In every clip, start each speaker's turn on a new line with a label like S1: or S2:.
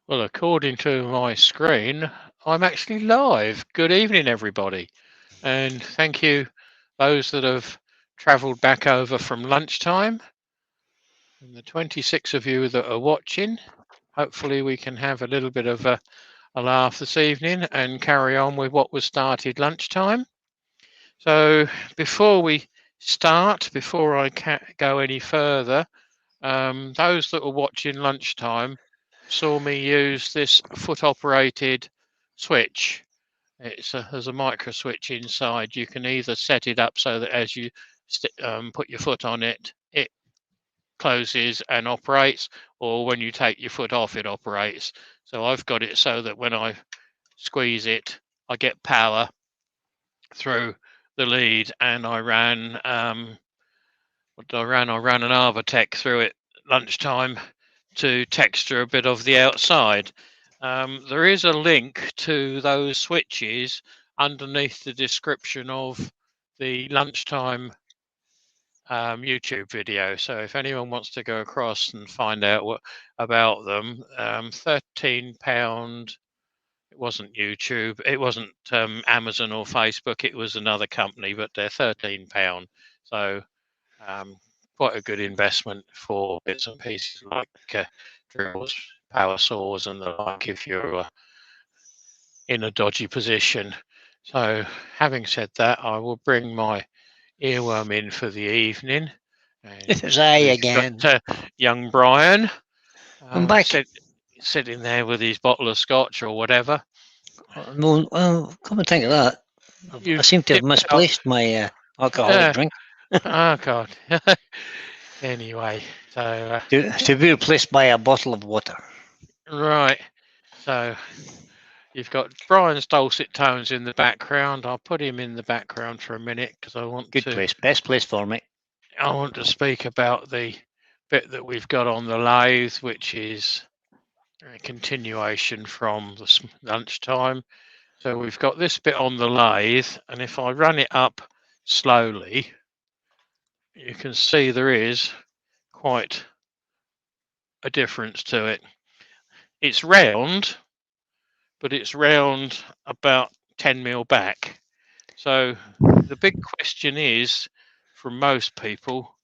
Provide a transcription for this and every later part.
S1: Well, according to my screen, I'm actually live. Good evening, everybody. And thank you, those that have travelled back over from lunchtime. And the 26 of you that are watching, hopefully we can have a little bit of a laugh this evening and carry on with what was started lunchtime. So before we start, before I go any further, those that were watching lunchtime saw me use this foot operated switch. There's a micro switch inside. You can either set it up so that as you put your foot on it, it closes and operates, or when you take your foot off, it operates. So I've got it so that when I squeeze it, I get power through the lead, and I ran what did I ran? I ran an Arbortech through it lunchtime to texture a bit of the outside. There is a link to those switches underneath the description of the lunchtime YouTube video. So if anyone wants to go across and find out what about them, £13. It wasn't YouTube. It wasn't Amazon or Facebook. It was another company, but they're £13. So quite a good investment for bits and pieces like drills, power saws, and the like if you're in a dodgy position. So, having said that, I will bring my earworm in for the evening. And
S2: It's I again.
S1: got, young Brian.
S2: I'm back.
S1: Sitting there with his bottle of scotch or whatever.
S2: Well, come and think of that. I seem to have misplaced my alcoholic drink.
S1: Oh, God. Anyway, so...
S2: to be replaced by a bottle of water.
S1: Right. So, you've got Brian's dulcet tones in the background. I'll put him in the background for a minute because I want
S2: Good place. Best place for me.
S1: I want to speak about the bit that we've got on the lathe, which is a continuation from the lunchtime. So we've got this bit on the lathe, and if I run it up slowly, you can see there is quite a difference to it. It's round, but it's round about 10 mil back. So the big question is, from most people,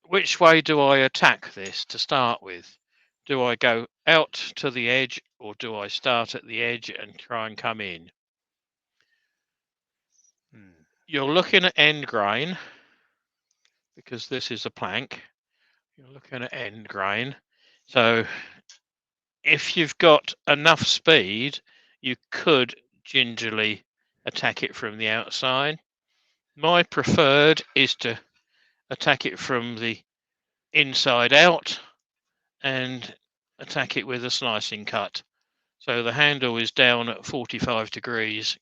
S1: which way do I attack this to start with? Do I go out to the edge, or do I start at the edge and try and come in? You're looking at end grain, because this is a plank. You're looking at end grain. So if you've got enough speed, you could gingerly attack it from the outside. My preferred is to attack it from the inside out and attack it with a slicing cut. So the handle is down at 45 degrees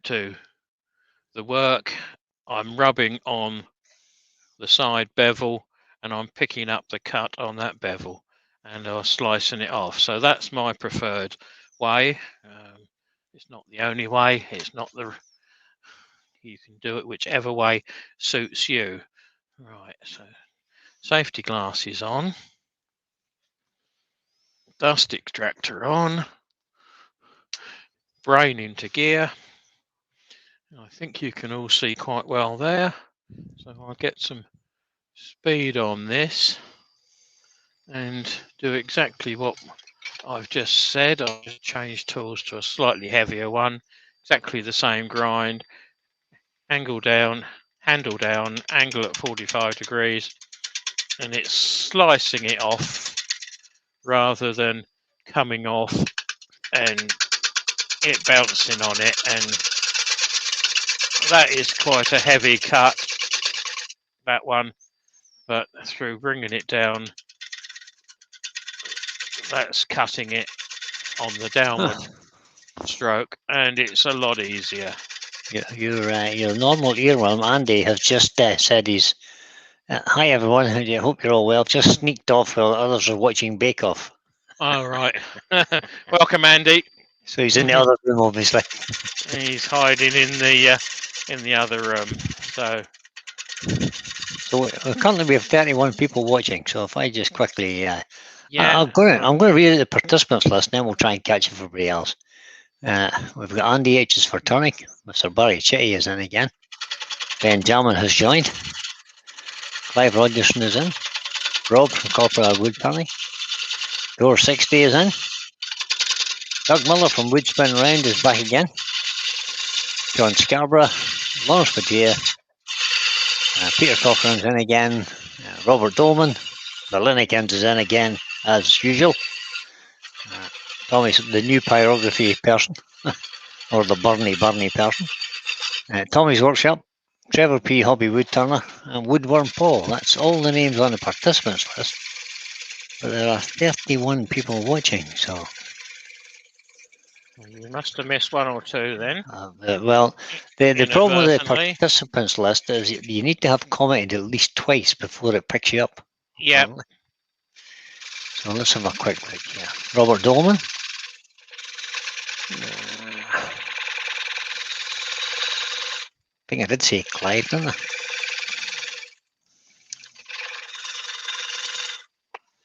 S1: to the work. I'm rubbing on the side bevel and I'm picking up the cut on that bevel and I'm slicing it off. So that's my preferred way. It's not the only way. It's not the... You can do it whichever way suits you. Right, so safety glasses on. Dust extractor on. Brain into gear. I think you can all see quite well there. So I'll get some speed on this and do exactly what I've just said. I'll just change tools to a slightly heavier one. Exactly the same grind. Angle down, handle down, angle at 45 degrees. And it's slicing it off rather than coming off and it bouncing on it. And that is quite a heavy cut, that one. But through bringing it down, that's cutting it on the downward stroke, and it's a lot easier.
S2: Your normal earworm, Andy, has just said he's... hi everyone, I hope you're all well. Just sneaked off while others are watching Bake Off.
S1: All right. Welcome, Andy.
S2: So he's in the other room, obviously.
S1: He's hiding in the other room. So
S2: currently we have 31 people watching. So if I just quickly
S1: Yeah.
S2: I'm going to read out the participants list, and then we'll try and catch everybody else. We've got Andy H is for turning. Mr. Barry Chitty is in again. Benjamin has joined. Clive Rogerson is in. Rob from Corporate Wood Turning. Door 60 is in. Doug Miller from Woodspin Round is back again. John Scarborough. Lawrence Padilla. Peter Cochrane's in again. Robert Dolman. The Linnekins is in again, as usual. Tommy's the new pyrography person, or the Burnie person. Tommy's Workshop. Trevor P. Hobby Woodturner. And Woodworm Paul. That's all the names on the participants list. But there are 31 people watching, so...
S1: You must have missed one or two then.
S2: Well, the problem with the
S1: Inadvertently.
S2: participants list is you need to have commented at least twice before it picks you up.
S1: Yeah.
S2: apparently. So let's have a quick look here. Robert Dolman. I think I did say Clive, didn't I?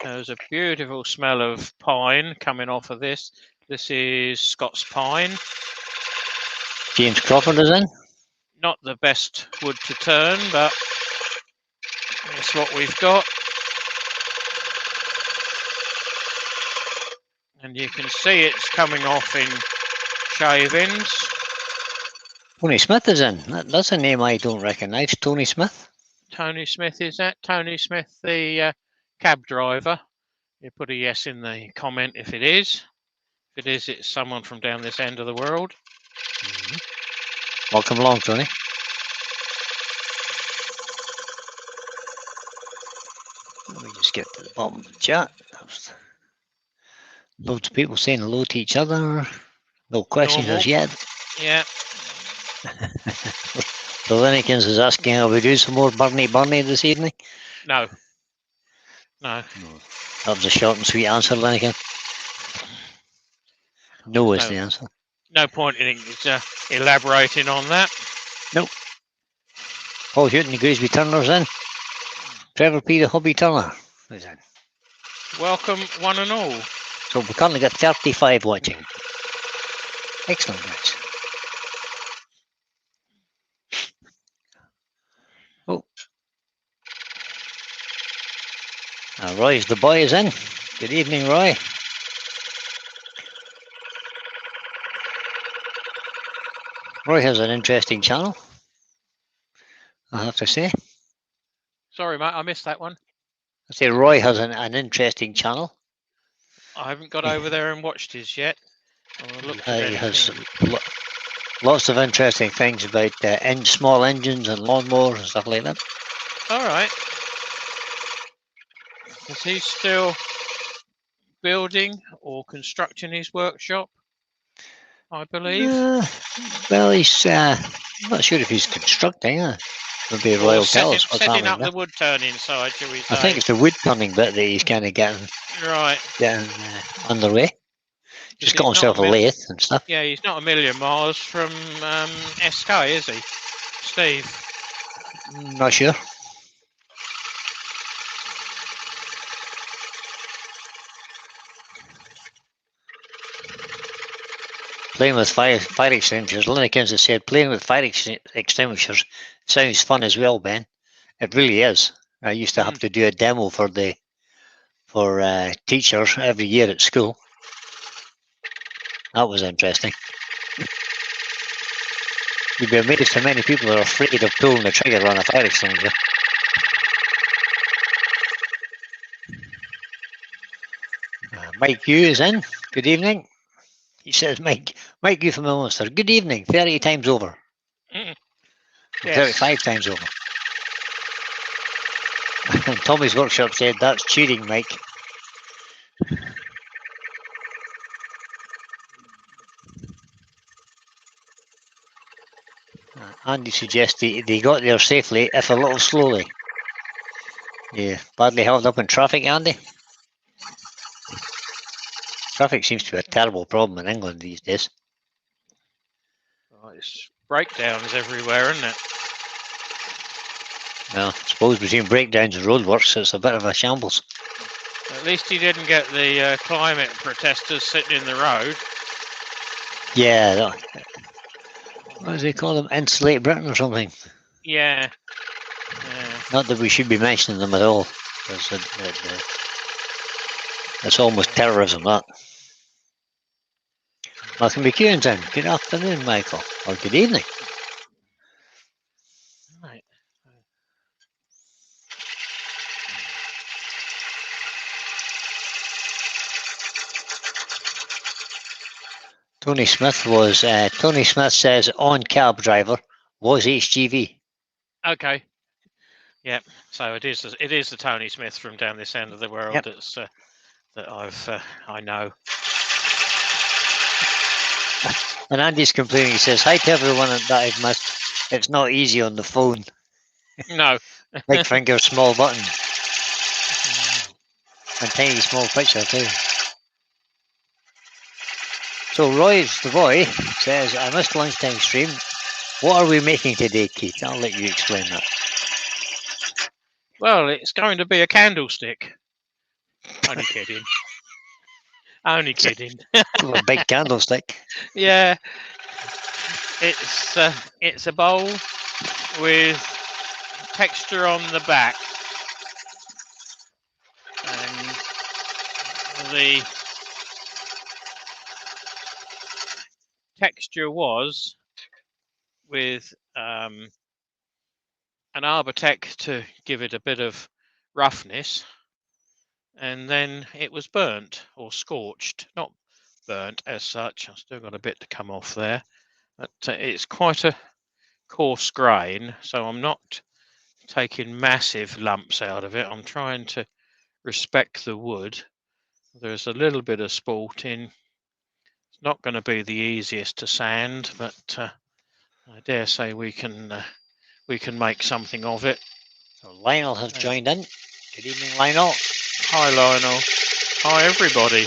S1: There's a beautiful smell of pine coming off of this. This is Scots pine.
S2: James Crawford is in.
S1: Not the best wood to turn, but it's what we've got. And you can see it's coming off in shavings.
S2: Tony Smith is in. That's a name I don't recognise. Tony Smith.
S1: Tony Smith, is that Tony Smith, the cab driver? You put a yes in the comment if it is. If it is, it's someone from down this end of the world.
S2: Welcome along, Tony. Let me just get to the bottom of the chat. Loads of people saying hello to each other. No questions
S1: Normal.
S2: as yet.
S1: Yeah.
S2: The Linnekins is asking, are we doing some more Burnie this evening?
S1: No. No.
S2: That was a short and sweet answer, Linnekin. No is the answer.
S1: No point in elaborating on that.
S2: Nope. Paul Houghton, the Grimsby Turner's in. Trevor P. the Hobby Turner is in.
S1: Welcome, one and all.
S2: So we've currently got 35 watching. Excellent, guys. Oh. Roy's the boy is in. Good evening, Roy. Roy has an interesting channel, I have to say.
S1: Sorry, mate, I missed that one.
S2: I say Roy has an interesting channel.
S1: I haven't got over there and watched his yet.
S2: He has lots of interesting things about small engines and lawnmowers and stuff like that.
S1: All right. Is he still building or constructing his workshop? I believe.
S2: Well, he's I'm not sure if he's constructing. Maybe Royal Tellers.
S1: Setting up the wood turning side, shall we say?
S2: I think it's the wood turning bit that he's kind of getting underway. Just got himself a lathe and stuff.
S1: Yeah, he's not a million miles from SK, is he, Steve?
S2: Not sure. Playing with fire extinguishers. Linnekins has said playing with fire extinguishers sounds fun as well, Ben. It really is. I used to have to do a demo for teachers every year at school. That was interesting. You'd be amazed how many people are afraid of pulling the trigger on a fire extinguisher. Mike Yu is in. Good evening. He says, Mike Yu from Ulster. Good evening. 30 times over.
S1: Yes.
S2: 35 times over. And Tommy's Workshop said, that's cheating, Mike. Andy suggests they got there safely, if a little slowly. Yeah, badly held up in traffic, Andy. Traffic seems to be a terrible problem in England these days.
S1: Well, it's breakdowns everywhere, isn't it?
S2: Well, I suppose between breakdowns and roadworks, it's a bit of a shambles.
S1: At least he didn't get the climate protesters sitting in the road.
S2: Yeah, what do they call them? Insulate Britain or something?
S1: Yeah.
S2: Not that we should be mentioning them at all. It's almost terrorism, that. Malcolm McEwen's. Good afternoon, Michael. Or good evening.
S1: Right.
S2: Tony Smith says on cab driver was HGV.
S1: Okay. Yep. So it is the Tony Smith from down this end of the world. Yep. That's that I know.
S2: And Andy's complaining. He says, "Hi to everyone that I've missed. It's not easy on the phone.
S1: No.
S2: Big finger, small button, and tiny small picture too." So Roy's the boy says, "I missed lunchtime stream. What are we making today, Keith?" I'll let you explain that.
S1: Well, it's going to be a candlestick. Only kidding. Only kidding.
S2: A big candlestick.
S1: Yeah. It's a bowl with texture on the back, and the texture was with an Arbortech to give it a bit of roughness, and then it was burnt or scorched, not burnt as such. I've still got a bit to come off there, but it's quite a coarse grain, so I'm not taking massive lumps out of it. I'm trying to respect the wood. There's a little bit of sport in. It's not going to be the easiest to sand, but I dare say we can make something of it.
S2: So Lionel has joined in. Good evening, Lionel.
S1: Hi, Lionel. Hi, everybody.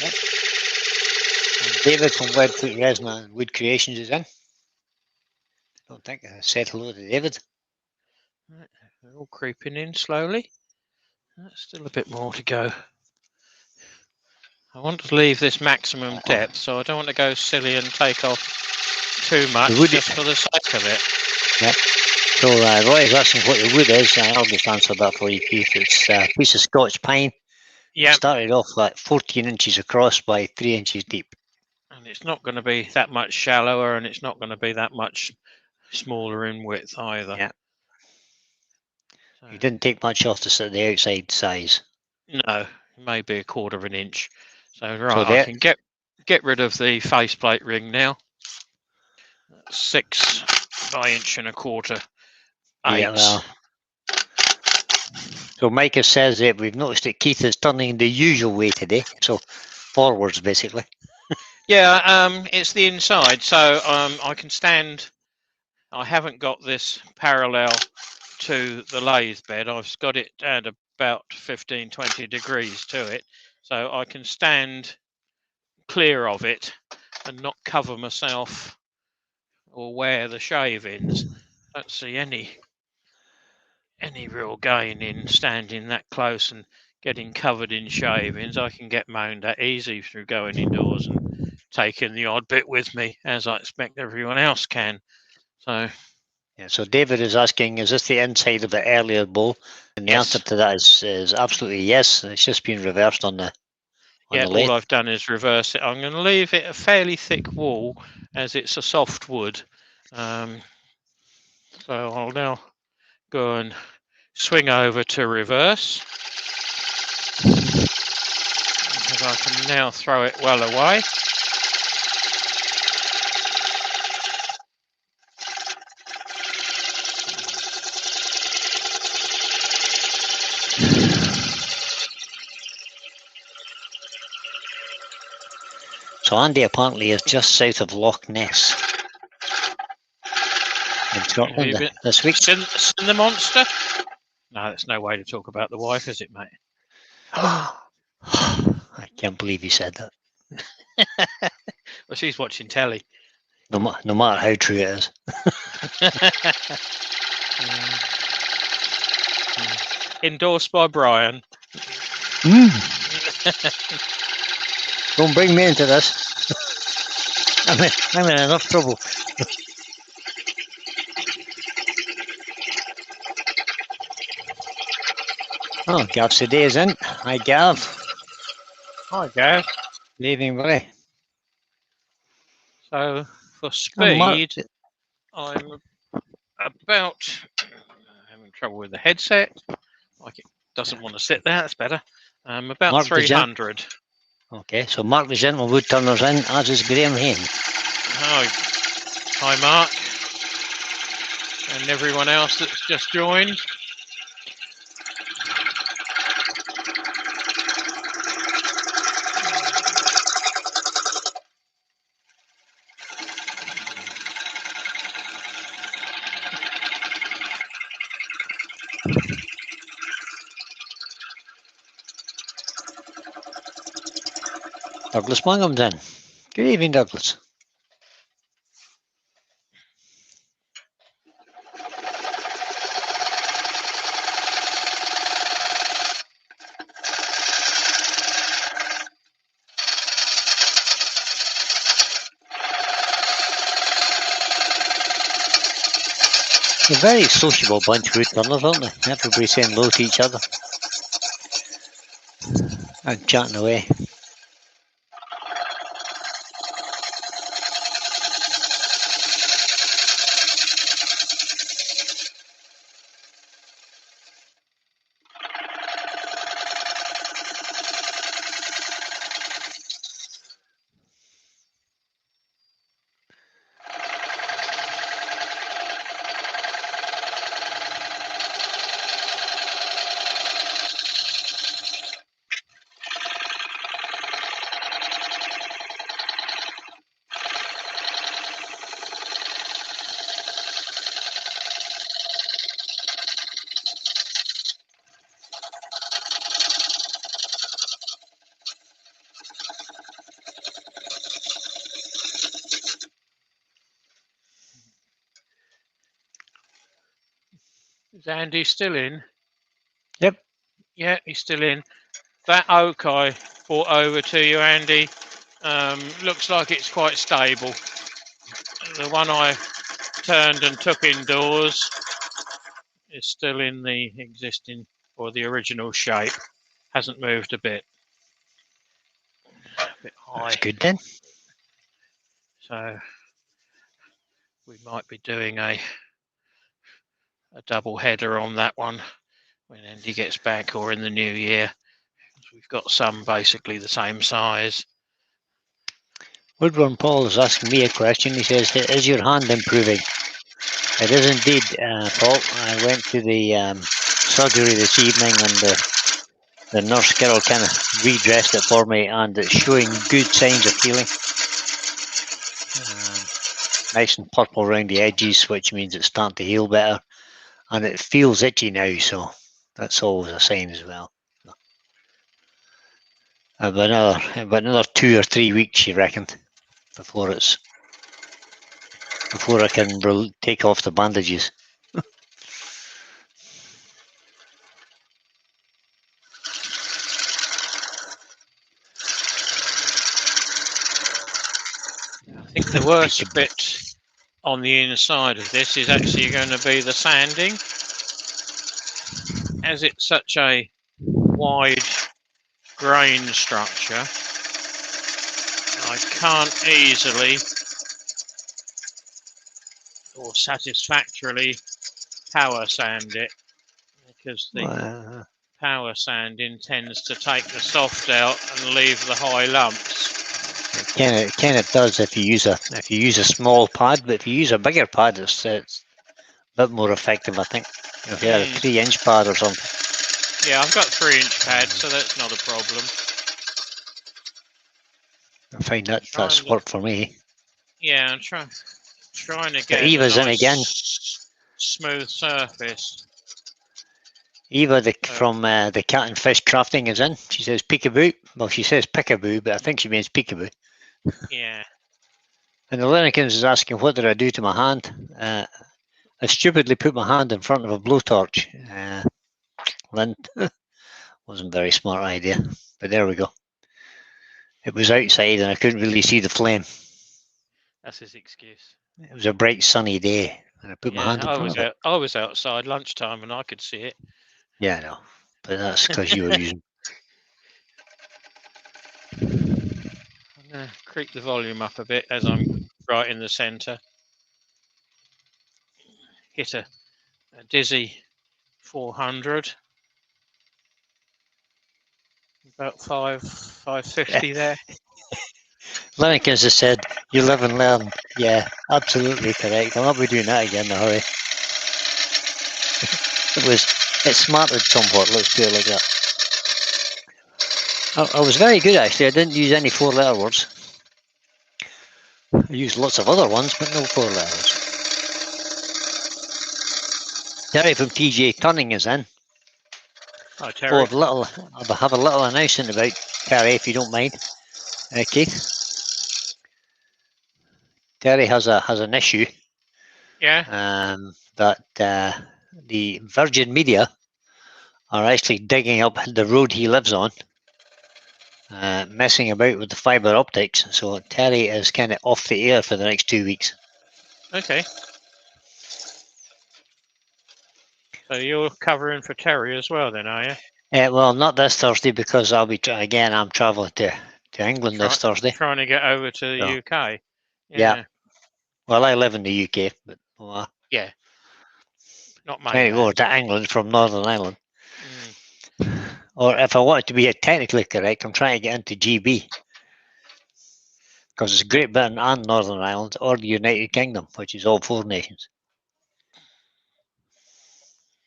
S2: Yep. And David from Webfoot Resna and Wood Creations is in. I don't think I said hello to David.
S1: Right, they're all creeping in slowly. Still a bit more to go. I want to leave this maximum depth, so I don't want to go silly and take off too much just for the sake of it.
S2: Yep. So Roy is asking what the wood is. I'll just answer that for you, Keith. It's a piece of Scotch pine.
S1: Yeah.
S2: Started off at 14 inches across by 3 inches deep.
S1: And it's not going to be that much shallower, and it's not going to be that much smaller in width either.
S2: Yeah. So you didn't take much off the outside size.
S1: No, maybe a quarter of an inch. So right, I can get rid of the faceplate ring now. 6 by 1.25 inches. 8.
S2: Yeah, well. So Micah says that we've noticed that Keith is turning the usual way today, so forwards basically.
S1: Yeah, it's the inside, so I can stand. I haven't got this parallel to the lathe bed. I've got it at about 15-20 degrees to it, so I can stand clear of it and not cover myself or wear the shavings. I don't see any real gain in standing that close and getting covered in shavings. I can get moaned at easy through going indoors and taking the odd bit with me, as I expect everyone else can. So
S2: yeah. So David is asking, is this the inside of the earlier bowl? And the answer to that is absolutely yes. It's just been reversed on the.
S1: Yeah, all I've done is reverse it. I'm going to leave it a fairly thick wall, as it's a soft wood. So I'll now go and swing over to reverse, because I can now throw it well away.
S2: So Andy apparently is just south of Loch Ness in Scotland this week.
S1: Seen the monster? No, that's no way to talk about the wife, is it, mate?
S2: I can't believe you said that.
S1: Well, she's watching telly.
S2: No matter how true it is.
S1: Endorsed by Brian.
S2: Don't bring me into this. I'm in enough trouble. Oh, Gav today is in. Hi, Gav.
S1: Hi, Gav.
S2: Good evening, buddy.
S1: So, for
S2: Mark.
S1: speed, I'm about having trouble with the headset. Like it doesn't want to sit there. That's better. About
S2: Mark the gent-
S1: 300.
S2: Okay, so Mark the Gentleman Woodturner's in, as is Graham Hayne.
S1: Hi, Mark. And everyone else that's just joined.
S2: Douglas Mungham's in. Good evening, Douglas. A very sociable bunch, Woodturners, aren't they? Everybody saying hello to each other and chatting away.
S1: Is Andy still in?
S2: Yep.
S1: Yeah, he's still in. That oak I brought over to you, Andy, looks like it's quite stable. The one I turned and took indoors is still in the existing or the original shape. Hasn't moved a bit. A bit high.
S2: That's good then.
S1: So we might be doing a double header on that one when Andy gets back or in the new year. We've got some basically the same size.
S2: Woodburn Paul is asking me a question. He says, is your hand improving? It is indeed, Paul. I went to the surgery this evening and the nurse girl kind of redressed it for me and it's showing good signs of healing. Nice and purple around the edges, which means it's starting to heal better. And it feels itchy now, so that's always a sign as well. About another 2 or 3 weeks, you reckon, before I can take off the bandages.
S1: I think the worst bit on the inside of this is actually going to be the sanding. As it's such a wide grain structure, I can't easily or satisfactorily power sand it because the power sanding tends to take the soft out and leave the high lumps.
S2: It kind of does if you use a small pad, but if you use a bigger pad, it's a bit more effective, I think. If you had a 3-inch pad or something.
S1: Yeah, I've got 3-inch pads, so that's not a problem.
S2: I find that's worked for me.
S1: Yeah, I'm trying to get
S2: Eva's
S1: a nice
S2: in again.
S1: Smooth surface.
S2: Eva from the Cat and Fish Crafting is in. She says peekaboo. Well, she says pickaboo, but I think she means peekaboo.
S1: Yeah.
S2: And the Linikins is asking, what did I do to my hand? I stupidly put my hand in front of a blowtorch. Lynn Wasn't a very smart idea, but there we go. It was outside and I couldn't really see the flame.
S1: That's his excuse.
S2: It was a bright sunny day and I put my
S1: Yeah,
S2: hand in front of it.
S1: I was outside lunchtime and I could see it.
S2: Yeah, I know, but that's because you were using.
S1: I'm going to creep the volume up a bit as I'm right in the centre. Hit a dizzy 400. About 550 there.
S2: Lincolns has said, "You live and learn." Yeah, absolutely correct. I'll not be doing that again in a hurry. It smarted somewhat. Let's put it like that. I was very good actually. I didn't use any 4-letter words. I used lots of other ones, but no 4-letter words. Terry from TJ Turning is in.
S1: Hi, Terry.
S2: I have a little announcement about Terry, if you don't mind, Keith. Terry has an issue.
S1: Yeah.
S2: That the Virgin Media are actually digging up the road he lives on, messing about with the fibre optics. So Terry is kind of off the air for the next 2 weeks.
S1: Okay. So you're covering for Terry as well, then, are you?
S2: Well, not this Thursday because I'll be I'm travelling to England this Thursday.
S1: Trying to get over to the UK.
S2: Yeah. Well, I live in the UK, but
S1: yeah, not
S2: trying to go
S1: mainland.
S2: to England from Northern Ireland. Or if I want to be technically correct, I'm trying to get into GB because it's Great Britain and Northern Ireland, or the United Kingdom, which is all 4 nations.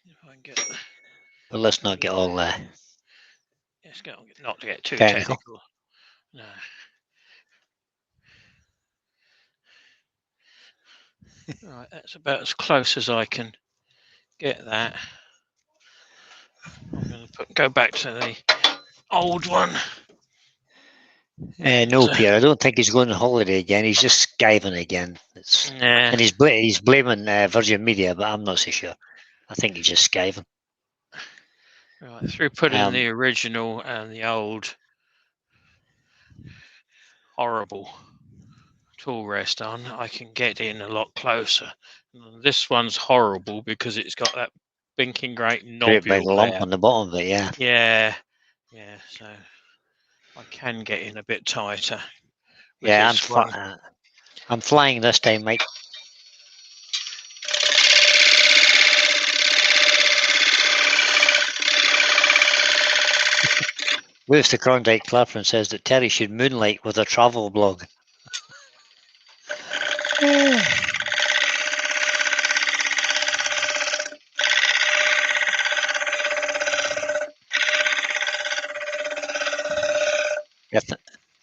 S1: If I can get.
S2: But let's not get all
S1: Not to get too
S2: technical.
S1: No. Right, that's about as close as I can get that. I'm going to go back to the old one.
S2: No, Pierre, I don't think he's going on holiday again. He's just skiving again. And he's blaming Virgin Media, but I'm not so sure. I think he's just skiving.
S1: Right, through putting the original and the old horrible tool rest on, I can get in a lot closer. And this one's horrible because it's got that binking great nobule
S2: Great big lump on the bottom of it, yeah.
S1: Yeah, so I can get in a bit tighter.
S2: Yeah, I'm flying this time, Mike. Lewis the Klondike Claflin says that Terry should moonlight with a travel blog. Yeah,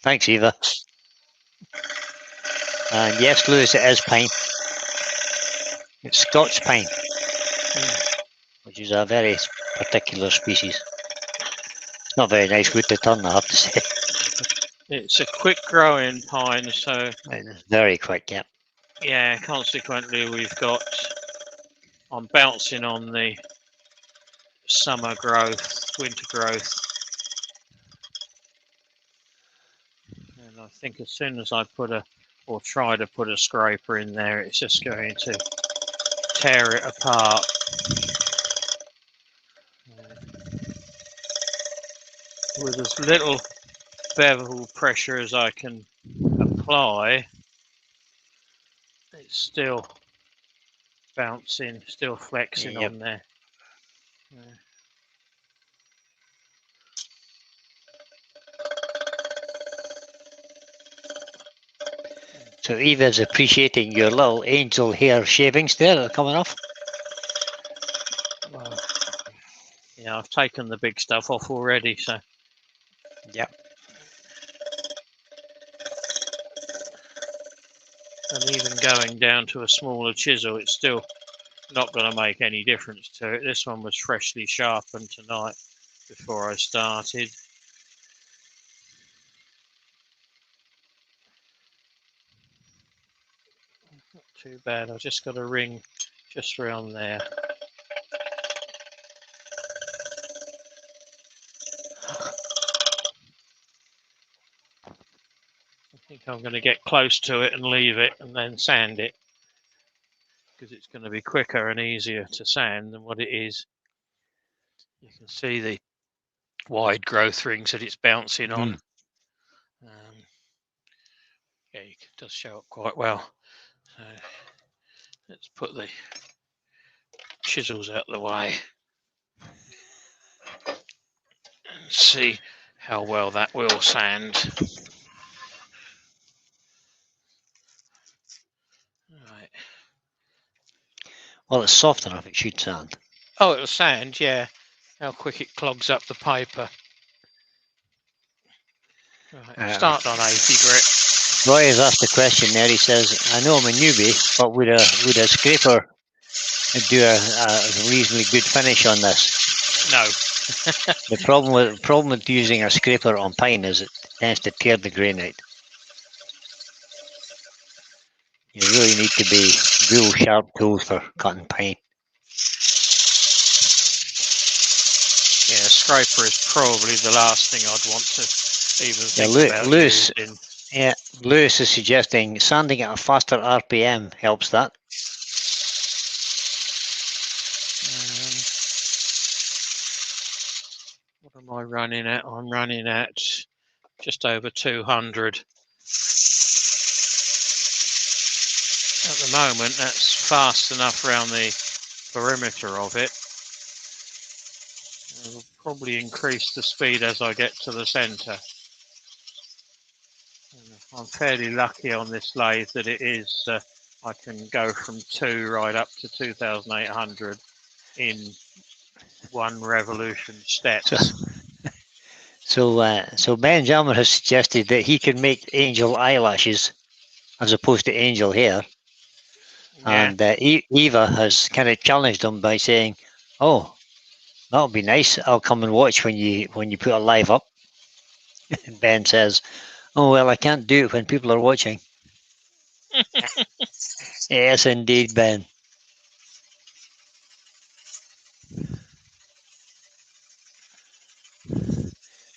S2: thanks, Eva. And yes, Lewis, it is pine. It's Scotch pine, which is a very particular species. It's not very nice wood to turn, I have to say.
S1: It's a quick growing pine, so
S2: it's very quick, yeah.
S1: Yeah, consequently I'm bouncing on the summer growth, winter growth. And I think as soon as I try to put a scraper in there, it's just going to tear it apart. With as little bevel pressure as I can apply, it's still bouncing, still flexing on there.
S2: So Eva's appreciating your little angel hair shavings there that are coming off.
S1: Well, yeah, I've taken the big stuff off already, so.
S2: Yeah.
S1: And even going down to a smaller chisel, it's still not going to make any difference to it. This one was freshly sharpened tonight before I started. Not too bad. I've just got a ring just around there. think I'm going to get close to it and leave it and then sand it, because it's going to be quicker and easier to sand than what it is. You can see the wide growth rings that it's bouncing on. Yeah, it does show up quite well. So let's put the chisels out of the way and see how well that will sand. Right.
S2: Well, it's soft enough, it should sand.
S1: Oh, it'll sand, yeah. How quick it clogs up the paper. Right, start on 80 grit.
S2: Roy has asked a question there. He says, I know I'm a newbie, but would a scraper do a reasonably good finish on this?
S1: No.
S2: The problem with using a scraper on pine is it tends to tear the grain out. You really need to be real sharp tools for cutting pine.
S1: Yeah, scraper is probably the last thing I'd want to even think about using.
S2: Yeah, Lewis is suggesting sanding at a faster RPM helps that.
S1: What am I running at? I'm running at just over 200. At the moment, that's fast enough around the perimeter of it. I will probably increase the speed as I get to the centre. I'm fairly lucky on this lathe that it is, I can go from 2 right up to 2,800 in one revolution steps.
S2: So Ben Jalmer has suggested that he can make angel eyelashes as opposed to angel hair. Yeah. And Eva has kind of challenged him by saying, "Oh, that'll be nice. I'll come and watch when you put a live up." And Ben says, "Oh well, I can't do it when people are watching." Yes, indeed, Ben.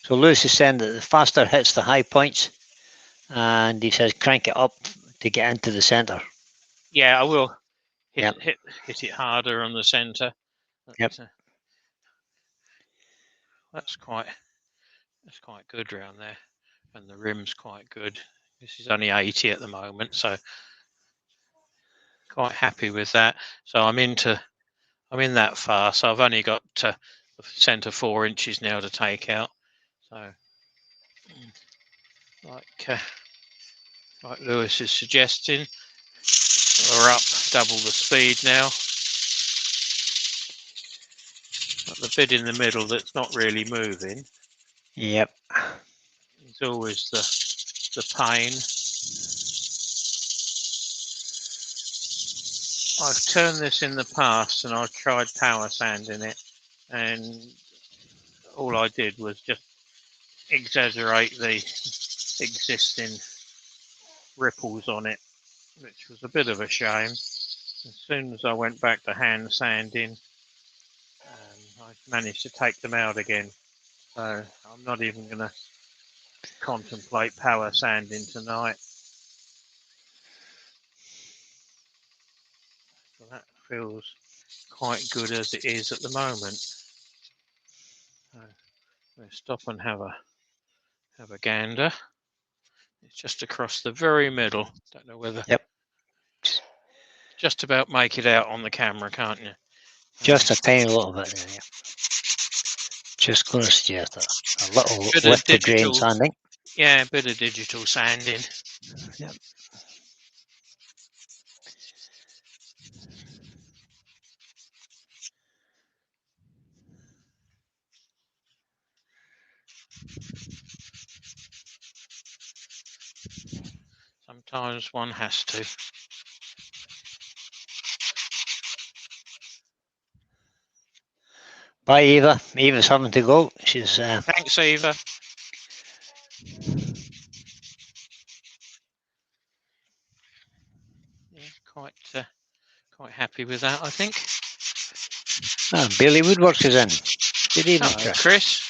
S2: So Lewis is saying that the faster hits the high points, and he says crank it up to get into the centre.
S1: Yeah, I will hit it harder on the centre.
S2: Yep.
S1: That's quite good round there, and the rim's quite good. This is only 80 at the moment, so quite happy with that. So I'm in that far, so I've only got the centre 4 inches now to take out. So like Lewis is suggesting, we're up double the speed now. But the bit in the middle that's not really moving.
S2: Yep.
S1: It's always the pain. I've turned this in the past and I've tried power sanding it, and all I did was just exaggerate the existing ripples on it, which was a bit of a shame. As soon as I went back to hand sanding, I managed to take them out again. So I'm not even going to contemplate power sanding tonight. So that feels quite good as it is at the moment. So we'll stop and have a gander. It's just across the very middle. Don't know whether.
S2: Yep.
S1: Just about make it out on the camera, can't you?
S2: Just a tiny little bit there. Yeah. Just going to suggest a little
S1: bit
S2: lift to grain sanding.
S1: Yeah, a bit of digital sanding.
S2: Yep.
S1: Sometimes one has to.
S2: Bye, Eva. Eva's having to go. She's.
S1: Thanks, Eva. Yeah, quite happy with that, I think.
S2: Billy Woodworks is in. Good evening,
S1: Hello, Chris.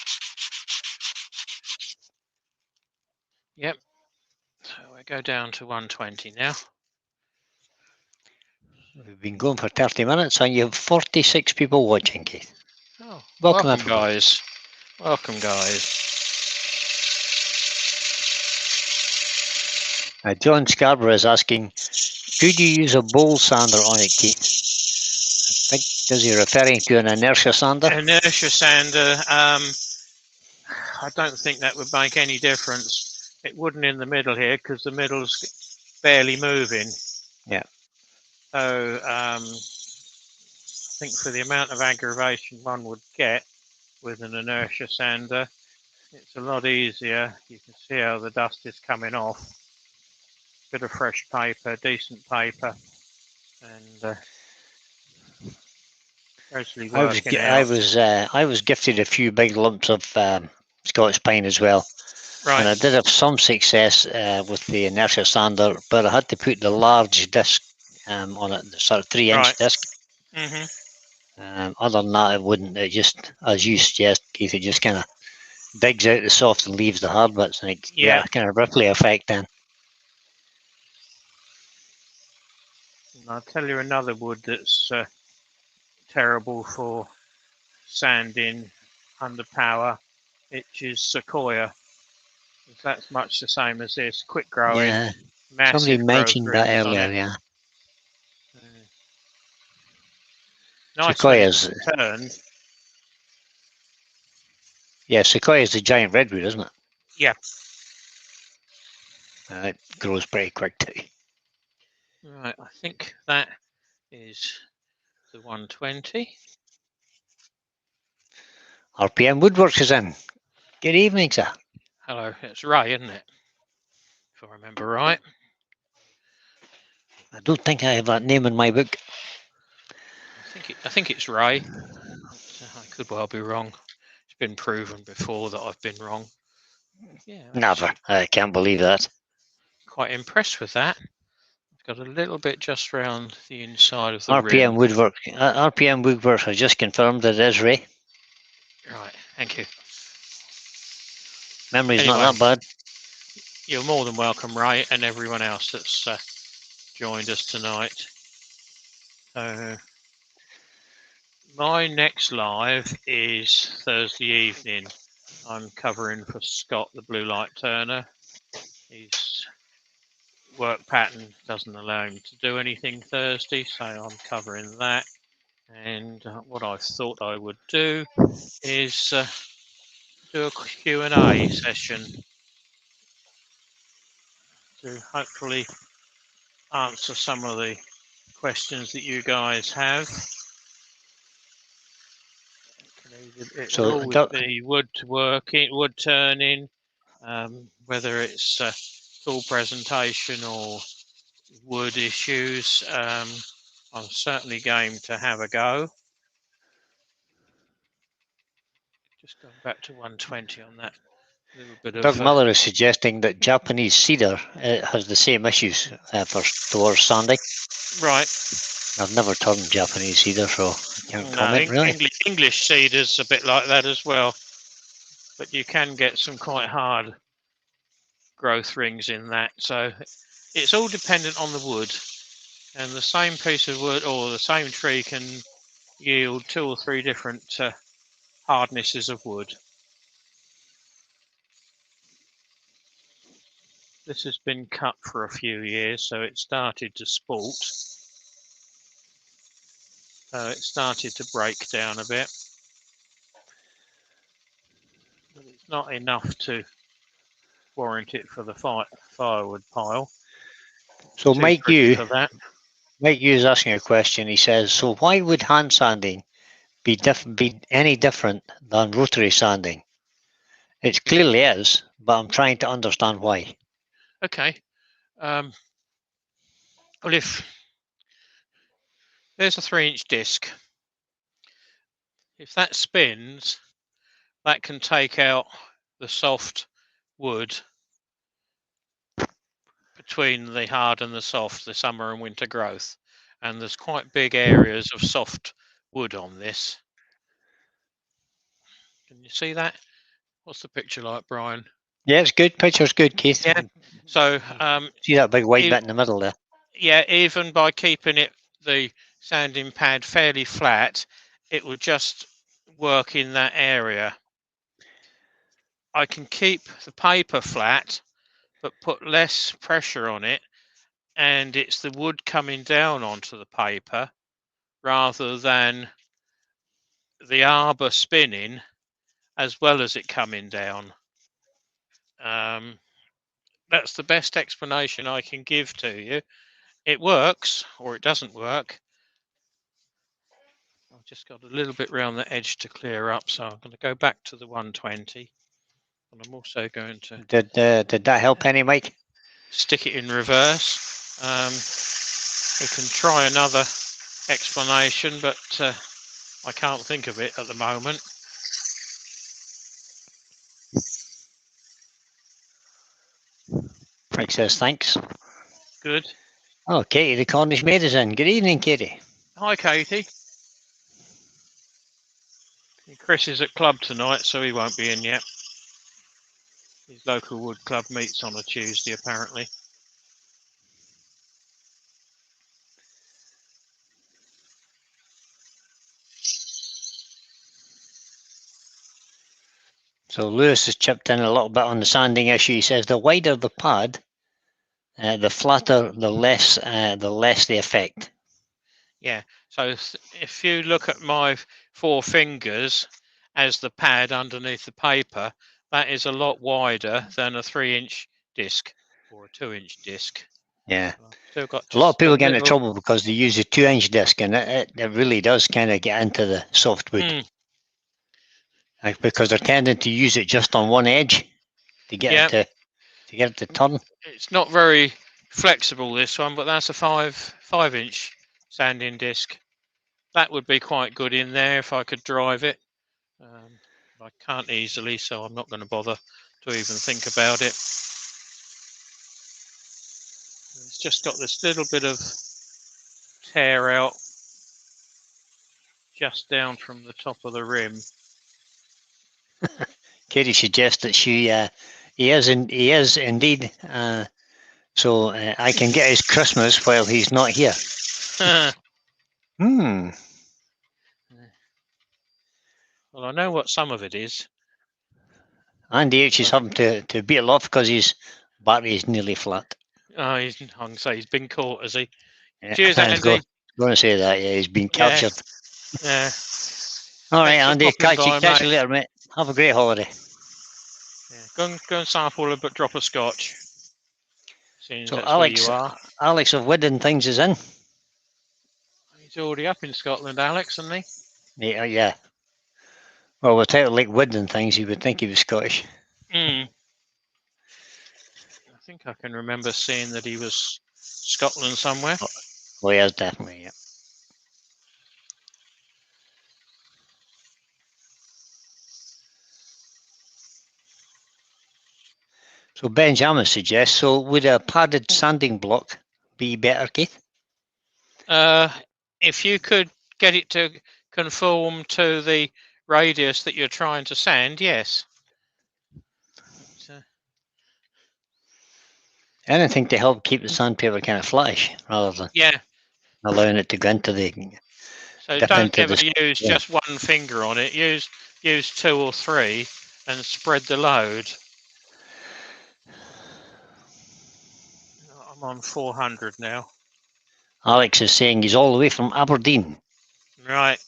S1: Yep. So we're go down to 120 now.
S2: We've been going for 30 minutes and you have 46 people watching, Keith.
S1: Oh,
S2: Welcome,
S1: welcome
S2: everybody.
S1: guys. Welcome, guys.
S2: John Scarborough is asking, could you use a bowl sander on it, Keith? I think, is he referring to an inertia sander?
S1: Inertia sander, I don't think that would make any difference. It wouldn't in the middle here because the middle's barely moving.
S2: Yeah.
S1: So I think for the amount of aggravation one would get with an inertia sander, it's a lot easier. You can see how the dust is coming off. Bit of fresh paper, decent paper, and gradually working out.
S2: I was gifted a few big lumps of Scotch pine as well.
S1: Right.
S2: And I did have some success with the inertia sander, but I had to put the large disc on it, the sort of 3-inch
S1: Right.
S2: disc. Other than that, it wouldn't. It just, as you suggest, Keith, it just kind of digs out the soft and leaves the hard bits, and it
S1: Yeah.
S2: get a kind of ripply effect then.
S1: And I'll tell you another wood that's terrible for sanding under power, which is sequoia. That's much the same as this, quick growing,
S2: Yeah,
S1: massive
S2: somebody
S1: growth
S2: mentioned that
S1: rings on
S2: earlier.
S1: it.
S2: Yeah,
S1: Nice when
S2: sequoia's.
S1: it's turned.
S2: Yeah, sequoia is the giant redwood, isn't it?
S1: Yeah.
S2: It grows pretty quick too.
S1: Right, I think that is the 120.
S2: RPM Woodworks is in. Good evening, sir.
S1: Hello, it's Ray, isn't it? If I remember right.
S2: I don't think I have that name in my book.
S1: I think it's Ray. I could well be wrong. It's been proven before that I've been wrong. Yeah,
S2: Never. I can't believe that.
S1: Quite impressed with that. It's got a little bit just round the inside of the
S2: RPM
S1: rim.
S2: Woodwork. RPM Woodworks has just confirmed that it is Ray.
S1: Right, thank you.
S2: Memory's
S1: Anyway,
S2: not that bad.
S1: You're more than welcome, Ray, and everyone else that's joined us tonight. So my next live is Thursday evening. I'm covering for Scott, the Blue Light Turner. His work pattern doesn't allow him to do anything Thursday, so I'm covering that. And what I thought I would do is do a Q&A session to hopefully answer some of the questions that you guys have. It will always be wood working, wood turning, whether it's tool presentation or wood issues. I'm certainly game to have a go. Just going back to 120 on that.
S2: Doug Miller is suggesting that Japanese cedar has the same issues towards sanding.
S1: Right.
S2: I've never turned Japanese cedar, so I can't comment really.
S1: English cedar's a bit like that as well, but you can get some quite hard growth rings in that. So it's all dependent on the wood, and the same piece of wood or the same tree can yield 2 or 3 different hardnesses of wood. This has been cut for a few years, so it started to sport. So it started to break down a bit. But it's not enough to warrant it for the firewood pile.
S2: So Mike Hughes is asking a question. He says, so why would hand sanding be any different than rotary sanding? It clearly is, but I'm trying to understand why.
S1: Okay. Well, if there's a 3-inch disc, if that spins, that can take out the soft wood between the hard and the soft, the summer and winter growth. And there's quite big areas of soft wood on this. Can you see that? What's the picture like, Brian?
S2: Yeah, it's good. Picture's good, Keith.
S1: Yeah. So
S2: See that big white
S1: e-
S2: bit in the middle there?
S1: yeah, even by keeping the sanding pad fairly flat, it will just work in that area. I can keep the paper flat, but put less pressure on it, and it's the wood coming down onto the paper rather than the arbor spinning as well as it coming down. That's the best explanation I can give to you. It works, or it doesn't work. I've just got a little bit around the edge to clear up, so I'm going to go back to the 120. And I'm also going to
S2: Did that help any, Mike?
S1: stick it in reverse. We can try another explanation, but I can't think of it at the moment.
S2: Frank says thanks.
S1: Good.
S2: Oh, Katie, the Cornish maid is in. Good evening, Katie.
S1: Hi, Katie. Chris is at club tonight, so he won't be in yet. His local wood club meets on a Tuesday, apparently.
S2: So Lewis has chipped in a little bit on the sanding issue. He says the wider the pad, the flatter, the less the effect.
S1: Yeah, so if you look at my 4 fingers as the pad underneath the paper, that is a lot wider than a 3-inch disc or a 2-inch disc.
S2: Yeah.
S1: Still got
S2: A lot of
S1: just a
S2: people get into
S1: little.
S2: trouble because they use a 2-inch disc, and it really does kind of get into the softwood. Because they're tending to use it just on one edge to get
S1: Yeah,
S2: it to turn.
S1: it's not very flexible, this one, but that's a 5-inch sanding disc. That would be quite good in there if I could drive it. I can't easily, so I'm not going to bother to even think about it. It's just got this little bit of tear out just down from the top of the rim.
S2: Katie suggests that he is indeed. So I can get his Christmas while he's not here. Hmm.
S1: Well, I know what some of it is.
S2: Andy H is having to beat it off because his battery is nearly flat.
S1: Oh, I can say he's been caught, has he?
S2: Yeah,
S1: Cheers,
S2: I was
S1: Andy.
S2: going to say that. Yeah, he's been
S1: Yeah,
S2: captured.
S1: yeah.
S2: All right,
S1: Thanks for
S2: Andy.
S1: popping
S2: Catch
S1: by,
S2: you
S1: mate.
S2: later, mate. Have a great holiday.
S1: Yeah, go and sample a drop of scotch. Seeing
S2: So
S1: that's where you are.
S2: Alex of Wood and Things is in.
S1: He's already up in Scotland, Alex, isn't he?
S2: Yeah. Well, with a title like Wood and Things, you would think he was Scottish.
S1: I think I can remember seeing that he was Scotland somewhere.
S2: Well, he is definitely, yeah. So Benjamin suggests, so would a padded sanding block be better, Keith?
S1: If you could get it to conform to the radius that you're trying to sand, yes. But,
S2: Anything to help keep the sandpaper kind of flattish rather than
S1: yeah.
S2: allowing it to go into the
S1: So
S2: dip
S1: don't
S2: into
S1: ever
S2: the.
S1: use just one finger on it. Use 2 or 3 and spread the load. I'm on 400 now.
S2: Alex is saying he's all the way from Aberdeen.
S1: Right.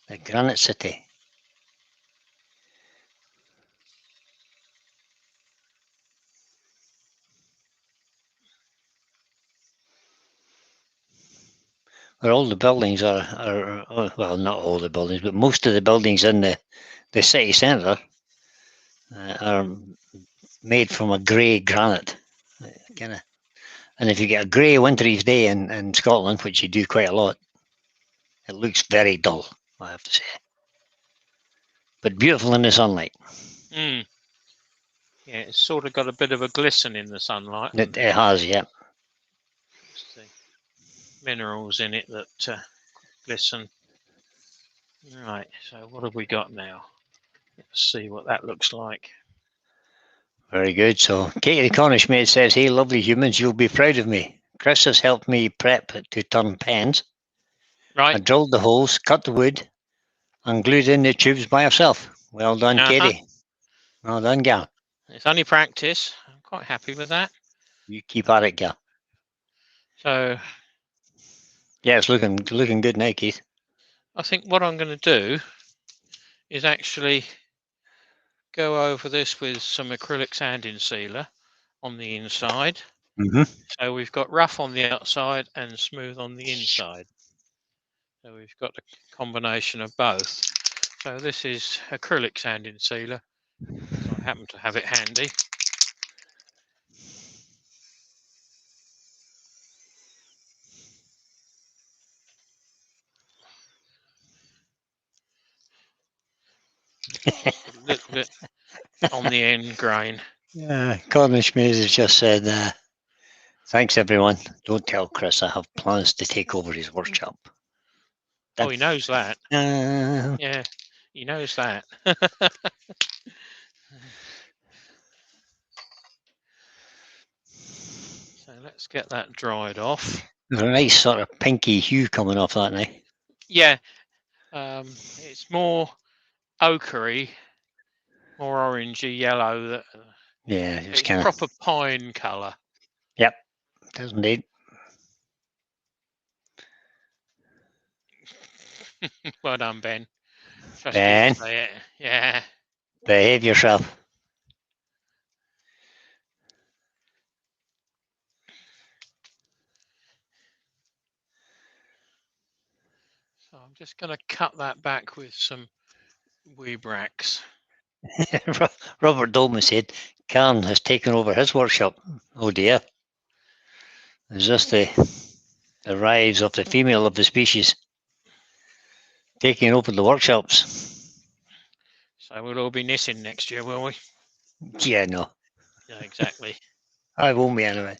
S2: The Granite City. Where all the buildings are well, not all the buildings, but most of the buildings in the city centre are made from a grey granite. Kind of. And if you get a grey wintry day in Scotland, which you do quite a lot, it looks very dull, I have to say. But beautiful in the sunlight.
S1: Yeah, it's sort of got a bit of a glisten in the sunlight.
S2: It has, yeah.
S1: It's the minerals in it that glisten. Right, so what have we got now? Let's see what that looks like.
S2: Very good. So Katie the Cornish maid says, "Hey, lovely humans, you'll be proud of me. Chris has helped me prep to turn pens. I
S1: Right.
S2: drilled the holes, cut the wood, and glued in the tubes by herself. Well done, Katie. Well done, gal.
S1: It's only practice. I'm quite happy with that.
S2: You keep at it, gal.
S1: So
S2: Yeah, it's looking good now, Keith.
S1: I think what I'm going to do is actually go over this with some acrylic sanding sealer on the inside.
S2: Mm-hmm.
S1: So we've got rough on the outside and smooth on the inside. So we've got a combination of both. So this is acrylic sanding sealer. So I happen to have it handy. Just a little bit on the end grain.
S2: Yeah, Cornish maid has just said, "Thanks, everyone. Don't tell Chris I have plans to take over his workshop."
S1: Oh, he knows that.
S2: Uh,
S1: Yeah, he knows that. So let's get that dried off.
S2: there's a nice sort of pinky hue coming off that now.
S1: Yeah, it's more ochre-y, more orangey yellow. That
S2: Yeah, it's
S1: it's
S2: kind of.
S1: proper pine colour.
S2: Yep, does indeed.
S1: Well done, Ben. Trust you to
S2: Ben,
S1: say it. Yeah.
S2: behave yourself.
S1: So I'm just going to cut that back with some weeb racks.
S2: Robert Dolman said, "Karen has taken over his workshop." Oh dear. Is this the rise of the female of the species taking over the workshops?
S1: So we'll all be knitting next year, will we?
S2: Yeah, no,
S1: Yeah, exactly.
S2: I won't be anyway.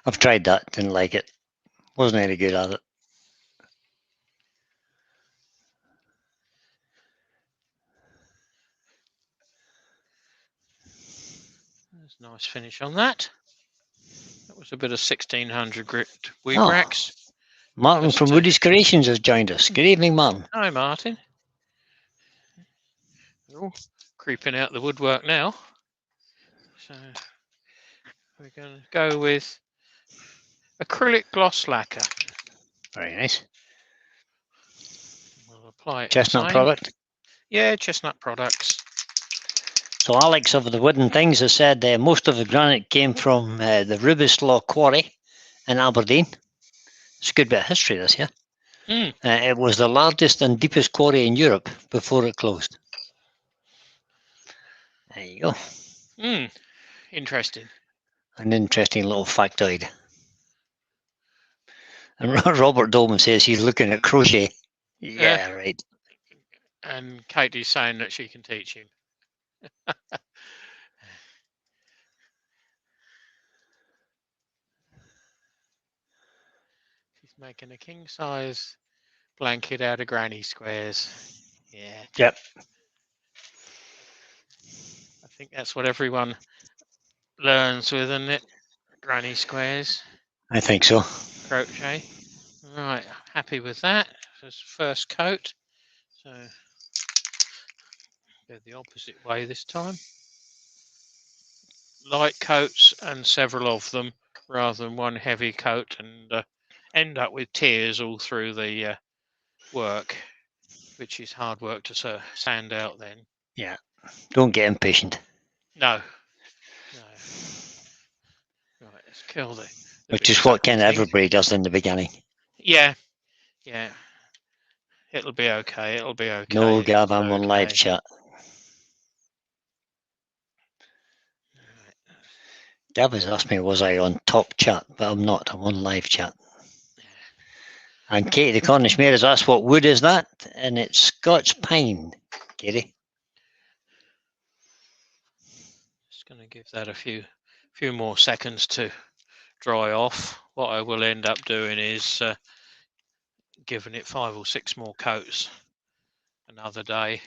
S2: I've tried that, didn't like it. Wasn't any good at it.
S1: There's a nice finish on that. That was a bit of 1600 grit weeb
S2: Oh,
S1: racks.
S2: Martin
S1: Just
S2: from Woody's Creations has joined us. Good evening, Martin.
S1: Hi, Martin. Oh, creeping out the woodwork now. So we're going to go with acrylic gloss lacquer.
S2: Very nice.
S1: We'll apply it
S2: Chestnut
S1: the same.
S2: product.
S1: Yeah, chestnut products.
S2: So Alex of the Wooden Things has said most of the granite came from the Rubislaw Quarry in Aberdeen. It's a good bit of history, this, yeah?
S1: Mm.
S2: It was the largest and deepest quarry in Europe before it closed. There you go.
S1: Mm. Interesting.
S2: An interesting little factoid. And Robert Dolman says he's looking at crochet. Yeah, right.
S1: And Katie's saying that she can teach him. She's making a king size blanket out of granny squares. Yeah.
S2: Yep.
S1: I think that's what everyone learns with, isn't it? Granny squares,
S2: I think so.
S1: crochet. Right, happy with that. That's first coat. So go the opposite way this time. Light coats and several of them rather than one heavy coat, and end up with tears all through the work, which is hard work to sand out then.
S2: Yeah. Don't get impatient.
S1: No. Right, let's kill the
S2: Which
S1: big
S2: is what
S1: sucky
S2: kind of
S1: thing.
S2: everybody does in the beginning.
S1: Yeah. It'll be okay. It'll be okay.
S2: No, Gav,
S1: It's
S2: I'm on live
S1: okay.
S2: chat.
S1: Right.
S2: Gav has asked me, was I on top chat? But I'm not. I'm on live chat. And Katie the Cornish maid has asked, what wood is that? And it's Scotch pine, Katie.
S1: Just going to give that a few more seconds to dry off. What I will end up doing is giving it 5 or 6 more coats another day.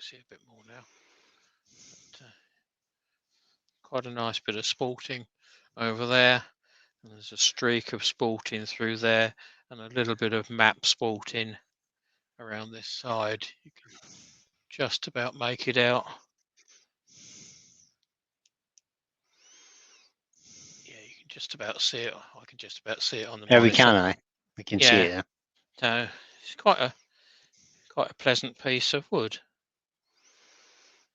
S1: see a bit more now. But, quite a nice bit of sporting over there, and there's a streak of sporting through there, and a little bit of map sporting around this side. You can just about make it out. Yeah, you can just about see it. I can just about see it on the
S2: Yeah,
S1: monitor.
S2: we can see it
S1: Yeah,
S2: there.
S1: so it's quite a pleasant piece of wood.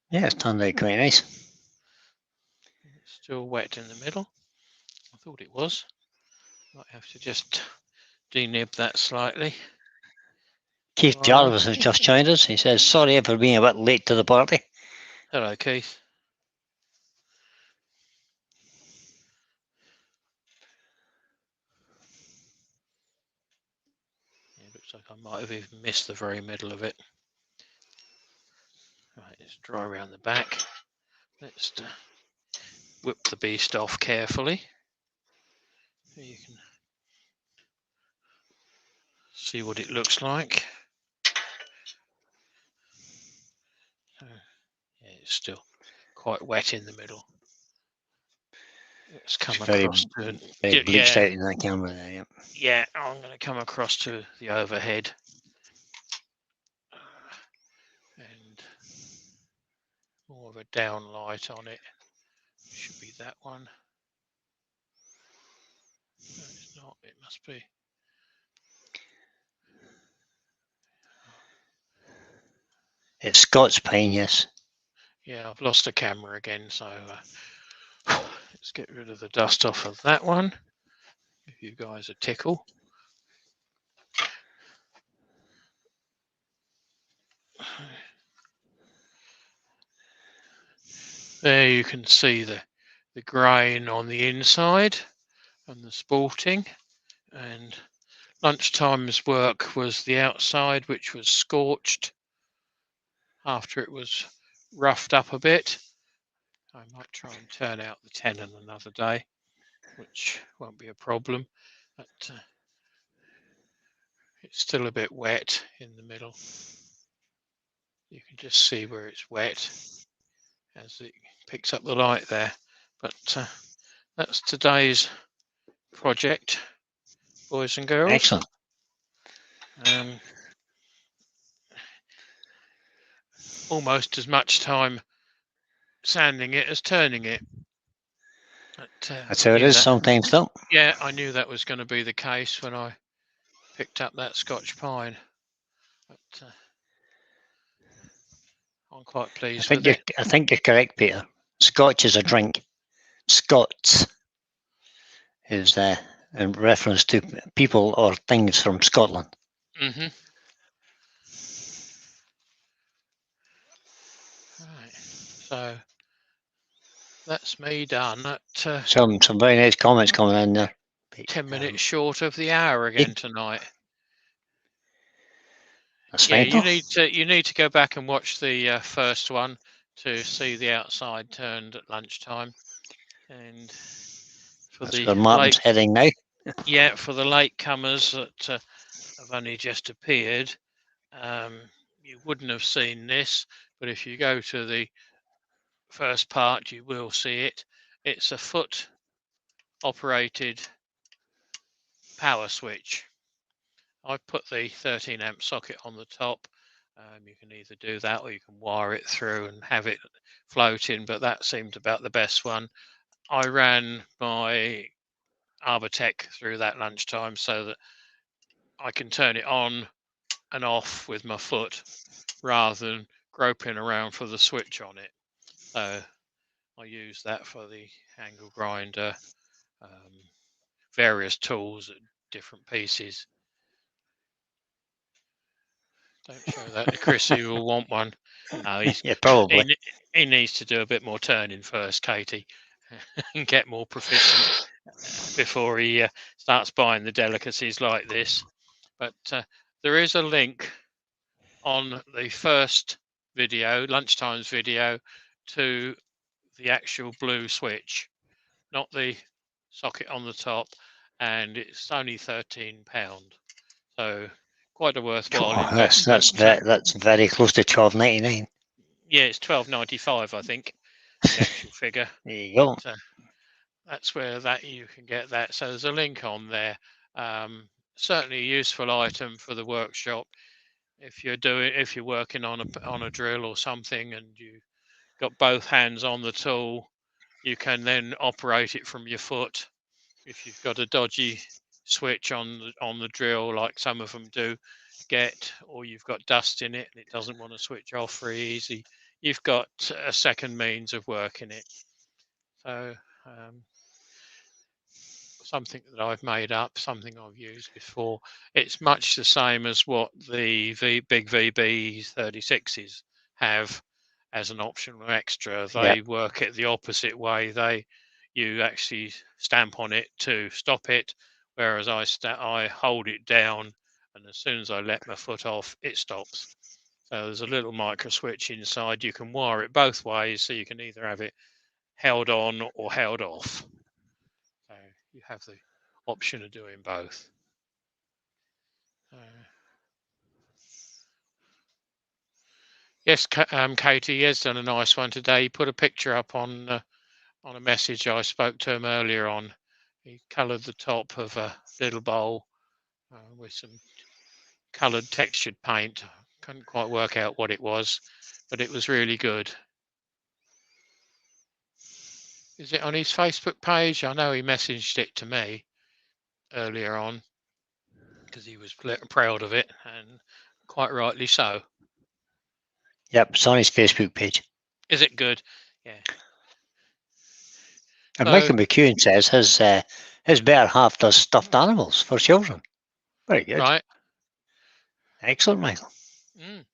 S2: Yeah, it's turned out quite nice.
S1: It's still wet in the middle. I thought it was. Might have to just denib that slightly.
S2: Keith Jarvis has just joined us. He says, sorry for being a bit late to the party.
S1: Hello, Keith. It looks like I might have even missed the very middle of it. Right, let's dry around the back. Let's whip the beast off carefully. You can see what it looks like. Yeah, it's still quite wet in the middle. Let's come across to
S2: very bleached out in that camera there. Yep.
S1: Yeah, I'm going to come across to the overhead and more of a down light on it. Should be that one. No, it's not. It must be.
S2: It's Scots pine, yes.
S1: Yeah, I've lost the camera again, so let's get rid of the dust off of that one. Give you guys a tickle. There you can see the grain on the inside and the sporting. And lunchtime's work was the outside, which was scorched after it was roughed up a bit. I might try and turn out the tenon another day, which won't be a problem. But it's still a bit wet in the middle. You can just see where it's wet as it picks up the light there. But that's today's project, boys and girls.
S2: Excellent.
S1: Almost as much time sanding it as turning it. But,
S2: that's how it is sometimes, though.
S1: Yeah, I knew that was going to be the case when I picked up that Scotch pine. But I'm quite pleased with it.
S2: I think you're correct, Peter. Scotch is a drink. Scots is in reference to people or things from Scotland.
S1: Mm-hmm. Right. So that's me done at
S2: some very nice comments coming in there.
S1: 10 minutes short of the hour again tonight.
S2: That's
S1: yeah,
S2: fine,
S1: you need to go back and watch the first one to see the outside turned at lunchtime. And for
S2: that's where Martin's heading now.
S1: Yeah, for the latecomers that have only just appeared, you wouldn't have seen this, but if you go to the first part, you will see it. It's a foot operated power switch. I put the 13 amp socket on the top. You can either do that or you can wire it through and have it floating, but that seemed about the best one. I ran my Arbortech through that lunchtime so that I can turn it on and off with my foot rather than groping around for the switch on it. So I use that for the angle grinder, various tools at different pieces. Don't show that to Chris, he will want one. No,
S2: yeah, probably.
S1: He needs to do a bit more turning first, Katie, and get more proficient before he starts buying the delicacies like this. But there is a link on the first video, lunchtime's video, to the actual blue switch, not the socket on the top, and it's only £13. So quite a worthwhile investment.
S2: That's very close to $12.99.
S1: Yeah, it's $12.95, I think, the actual figure.
S2: There you go.
S1: But, that's where that you can get that. So there's a link on there. Certainly a useful item for the workshop if you're working on a drill or something, and you got both hands on the tool. You can then operate it from your foot. If you've got a dodgy switch on the drill, like some of them do get, or you've got dust in it and it doesn't want to switch off very easy, you've got a second means of working it. So something that I've made up, something I've used before. It's much the same as what the big VB36s have as an optional extra.
S2: Yeah.
S1: They work it the opposite way. You actually stamp on it to stop it, whereas I hold it down, and as soon as I let my foot off, it stops. So there's a little micro switch inside. You can wire it both ways, so you can either have it held on or held off. So you have the option of doing both. Yes, Katie has done a nice one today. He put a picture up on a message I spoke to him earlier on. He coloured the top of a little bowl with some coloured textured paint. Couldn't quite work out what it was, but it was really good. Is it on his Facebook page? I know he messaged it to me earlier on because he was proud of it, and quite rightly so.
S2: Yep, it's on his Facebook page.
S1: Is it good? Yeah.
S2: And
S1: So,
S2: Michael McEwen says his better half does stuffed animals for children. Very good.
S1: right.
S2: Excellent, Michael.
S1: Mm.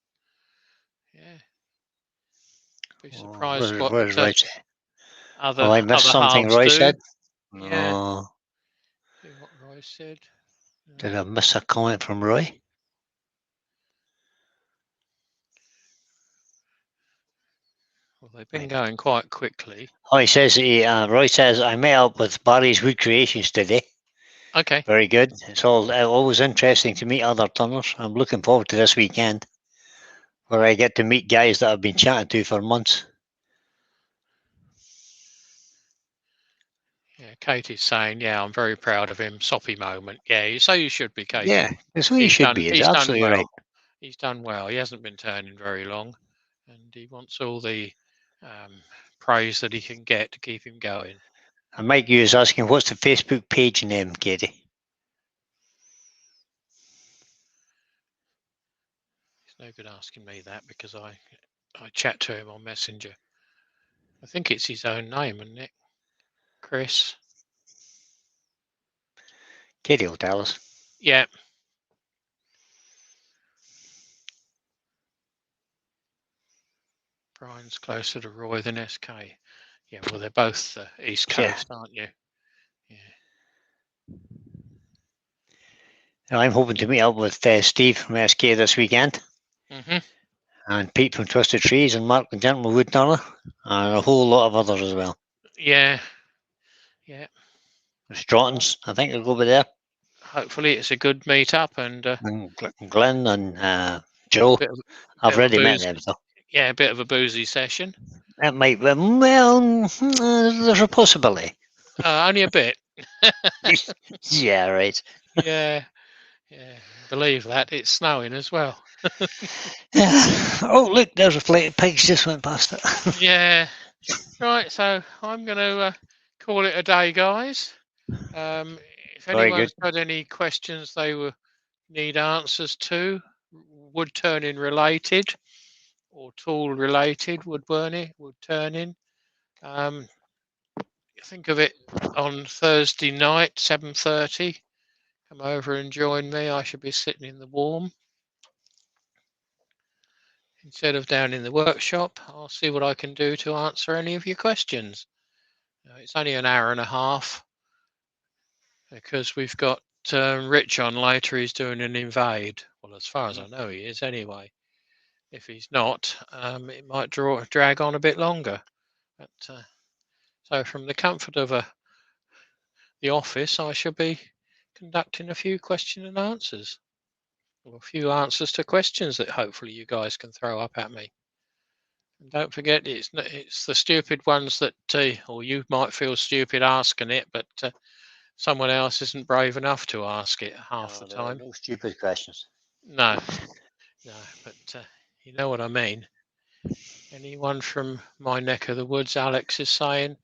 S1: Yeah. Be
S2: Oh,
S1: surprised
S2: what
S1: what
S2: does Roy say?
S1: other
S2: I missed something
S1: halves
S2: Roy
S1: do.
S2: said?
S1: Yeah.
S2: No.
S1: See what Roy said.
S2: Did I miss a comment from Roy?
S1: Well, they've been going quite quickly.
S2: Oh, he says, Roy says, I met up with Barry's Wood Creations today.
S1: Okay.
S2: Very good. It's always interesting to meet other turners. I'm looking forward to this weekend where I get to meet guys that I've been chatting to for months.
S1: Yeah, Katie's saying, yeah, I'm very proud of him. Soppy moment. Yeah, so you should be, Katie.
S2: Yeah, that's what you should be. It's
S1: He's done
S2: absolutely
S1: well.
S2: right.
S1: He's done well. He hasn't been turning very long, and he wants all the praise that he can get to keep him going.
S2: And Mike Hughes is asking, what's the Facebook page name, Katie?
S1: It's no good asking me that because I chat to him on Messenger. I think it's his own name, isn't it? Chris.
S2: Katie will tell us.
S1: Yeah. Brian's closer to Roy than SK. Yeah, well, they're both East Coast, aren't you? Yeah.
S2: I'm hoping to meet up with Steve from SK this weekend.
S1: Mm-hmm.
S2: And Pete from Twisted Trees and Mark the Gentleman Wood Turner and a whole lot of others as well.
S1: Yeah. Yeah.
S2: Straughtons, I think they'll go over there.
S1: Hopefully it's a good meet-up and
S2: Glenn and Joe. I've already met them, so.
S1: Yeah, a bit of a boozy session.
S2: It might be, well, there's a possibility.
S1: Only a bit.
S2: Yeah, right.
S1: Yeah. Believe that. It's snowing as well.
S2: Oh, look, there's a flight of pigs just went past it.
S1: Yeah. Right, so I'm going to call it a day, guys. If anyone's got any questions they need answers to, wood turning related or tool related, wood turning, think of it on Thursday night, 7:30. Come over and join me. I should be sitting in the warm instead of down in the workshop. I'll see what I can do to answer any of your questions. It's only an hour and a half because we've got Rich on later. He's doing an invade. Well, as far as I know, he is anyway. If he's not, it might drag on a bit longer. But, so from the comfort of the office, I shall be conducting a few question and answers, or a few answers to questions that hopefully you guys can throw up at me. And don't forget, it's the stupid ones that, or you might feel stupid asking it, but someone else isn't brave enough to ask it half the
S2: No, there are
S1: time.
S2: no stupid questions.
S1: No, no, but you know what I mean. Anyone from my neck of the woods, Alex is saying.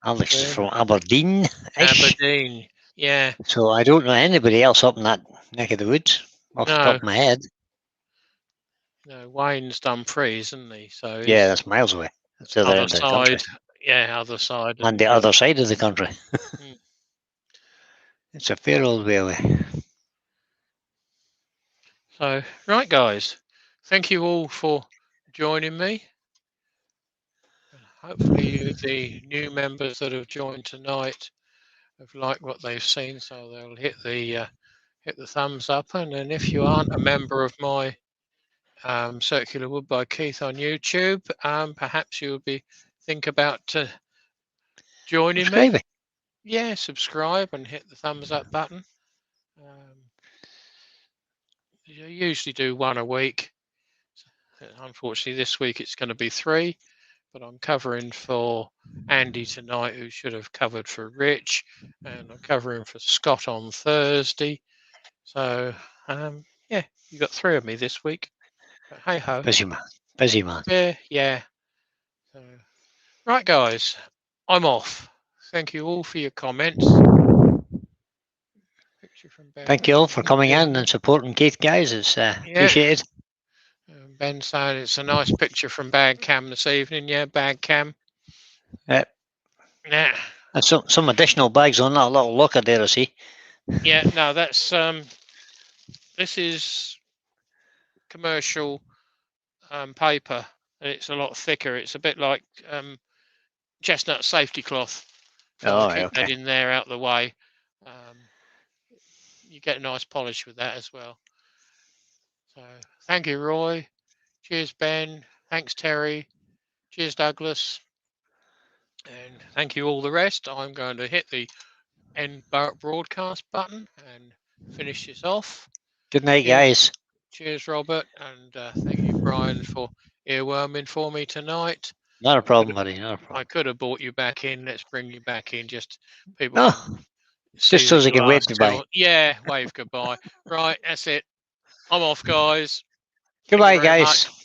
S2: Alex is
S1: We're
S2: from Aberdeen-ish,
S1: Aberdeen. Yeah,
S2: so I don't know anybody else up in that neck of the woods off the top
S1: no,
S2: of my head.
S1: no. Wayne's Dumfries, isn't he? So
S2: Yeah,
S1: he's
S2: that's miles away. That's the other
S1: other
S2: end of the country.
S1: side. Yeah, other side.
S2: And the
S1: And
S2: other side of the country.
S1: mm.
S2: It's a fair old way away.
S1: So, right, guys. Thank you all for joining me. Hopefully, the new members that have joined tonight have liked what they've seen, so they'll hit the thumbs up. And then, if you aren't a member of my Circular Wood by Keith on YouTube, perhaps you would think about joining me.
S2: Subscribing.
S1: Yeah, subscribe and hit the thumbs up button. You usually do one a week. Unfortunately, this week it's going to be 3, but I'm covering for Andy tonight, who should have covered for Rich, and I'm covering for Scott on Thursday. So, yeah, you got 3 of me this week. But hey ho.
S2: Busy man. Busy man.
S1: Yeah. So, right, guys, I'm off. Thank you all for your comments. Picture from Ben.
S2: Thank you all for coming in and supporting Keith, guys. It's appreciated.
S1: Ben saying it's a nice picture from Bag Cam this evening. Yeah, Bag Cam.
S2: Yeah.
S1: Yeah.
S2: And some additional bags on that little locker there, I see.
S1: Yeah, no, that's this is commercial paper. It's a lot thicker. It's a bit like chestnut safety cloth. So I keep that in there out the way. You get a nice polish with that as well. So thank you, Roy. Cheers, Ben. Thanks, Terry. Cheers, Douglas. And thank you all the rest. I'm going to hit the end broadcast button and finish this off.
S2: Good night, guys.
S1: Cheers, Robert. And thank you, Brian, for earworming for me tonight.
S2: Not a problem, buddy. Not a problem.
S1: I could have brought you back in. Let's bring you back in. Just people
S2: No,
S1: can see
S2: just so
S1: the
S2: they can wave
S1: glass
S2: goodbye.
S1: Yeah, wave goodbye. Right, that's it. I'm off, guys.
S2: Goodbye,
S1: Thank you very
S2: guys.
S1: much.